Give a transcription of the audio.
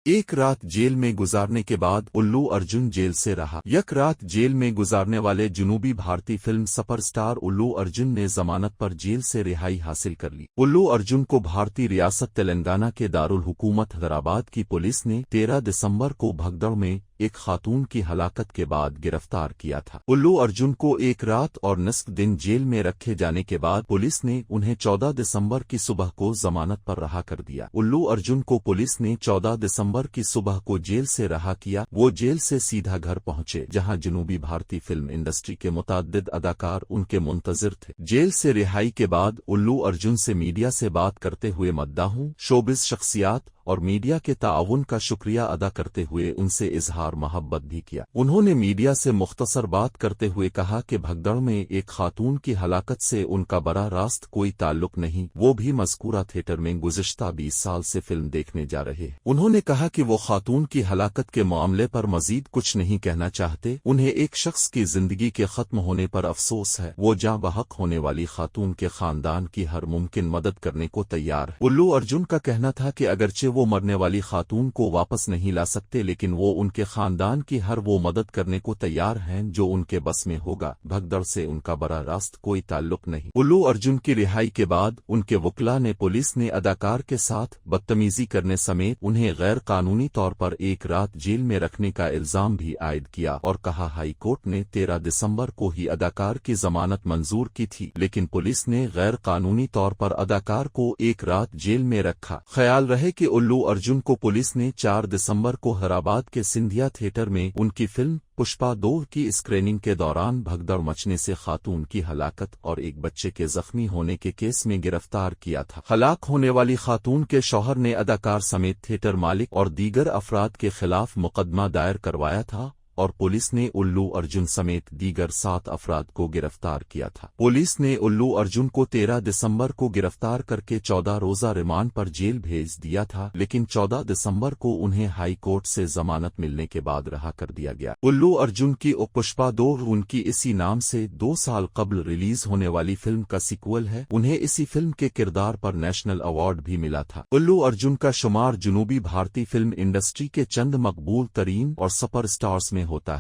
ایک رات جیل میں گزارنے کے بعد الو ارجن جیل سے رہا۔ یک رات جیل میں گزارنے والے جنوبی بھارتی فلم سپر سٹار الو ارجن نے ضمانت پر جیل سے رہائی حاصل کر لی۔ الو ارجن کو بھارتی ریاست تلنگانہ کے دارالحکومت حیدرآباد کی پولیس نے 13 دسمبر کو بھگدڑ میں ایک خاتون کی ہلاکت کے بعد گرفتار کیا تھا۔ الو ارجن کو ایک رات اور نصف دن جیل میں رکھے جانے کے بعد پولیس نے انہیں 14 دسمبر کی صبح کو ضمانت پر رہا کر دیا۔ الو ارجن کو پولیس نے 14 دسمبر کی صبح کو جیل سے رہا کیا۔ وہ جیل سے سیدھا گھر پہنچے جہاں جنوبی بھارتی فلم انڈسٹری کے متعدد اداکار ان کے منتظر تھے۔ جیل سے رہائی کے بعد الو ارجن سے میڈیا سے بات کرتے ہوئے مداحوں، شوبز شخصیات اور میڈیا کے تعاون کا شکریہ ادا کرتے ہوئے ان سے اظہار محبت بھی کیا۔ انہوں نے میڈیا سے مختصر بات کرتے ہوئے کہا کہ بھگدڑ میں ایک خاتون کی ہلاکت سے ان کا براہ راست کوئی تعلق نہیں، وہ بھی مذکورہ تھیٹر میں گزشتہ 20 سال سے فلم دیکھنے جا رہے ہیں۔ انہوں نے کہا کہ وہ خاتون کی ہلاکت کے معاملے پر مزید کچھ نہیں کہنا چاہتے۔ انہیں ایک شخص کی زندگی کے ختم ہونے پر افسوس ہے۔ وہ جاں بحق ہونے والی خاتون کے خاندان کی ہر ممکن مدد کرنے کو تیار ہے۔ الو ارجن کا کہنا تھا کہ اگرچہ وہ مرنے والی خاتون کو واپس نہیں لا سکتے لیکن وہ ان کے خاندان کی ہر وہ مدد کرنے کو تیار ہیں جو ان کے بس میں ہوگا۔ بھگدڑ سے ان کا براہ راست کوئی تعلق نہیں۔ الو ارجن کی رہائی کے بعد ان کے وکلاء نے پولیس نے اداکار کے ساتھ بدتمیزی کرنے سمیت انہیں غیر قانونی طور پر ایک رات جیل میں رکھنے کا الزام بھی عائد کیا اور کہا ہائی کورٹ نے 13 دسمبر کو ہی اداکار کی ضمانت منظور کی تھی لیکن پولیس نے غیر قانونی طور پر اداکار کو ایک رات جیل میں رکھا۔ خیال رہے کہ الو ارجن کو پولیس نے 4 دسمبر کو حیدرآباد کے سندھیا تھیٹر میں ان کی فلم پشپا 2 کی اسکریننگ کے دوران بھگدڑ مچنے سے خاتون کی ہلاکت اور ایک بچے کے زخمی ہونے کے کیس میں گرفتار کیا تھا۔ ہلاک ہونے والی خاتون کے شوہر نے اداکار سمیت تھیٹر مالک اور دیگر افراد کے خلاف مقدمہ دائر کروایا تھا اور پولیس نے الو ارجن سمیت دیگر 7 افراد کو گرفتار کیا تھا۔ پولیس نے الو ارجن کو 13 دسمبر کو گرفتار کر کے 14 روزہ ریمانڈ پر جیل بھیج دیا تھا لیکن 14 دسمبر کو انہیں ہائی کورٹ سے ضمانت ملنے کے بعد رہا کر دیا گیا۔ الو ارجن کی پشپا 2 ان کی اسی نام سے 2 سال قبل ریلیز ہونے والی فلم کا سیکول ہے۔ انہیں اسی فلم کے کردار پر نیشنل ایوارڈ بھی ملا تھا۔ الو ارجن کا شمار جنوبی بھارتی فلم انڈسٹری کے چند مقبول ترین اور سپر سٹارز میں ہوتا ہے۔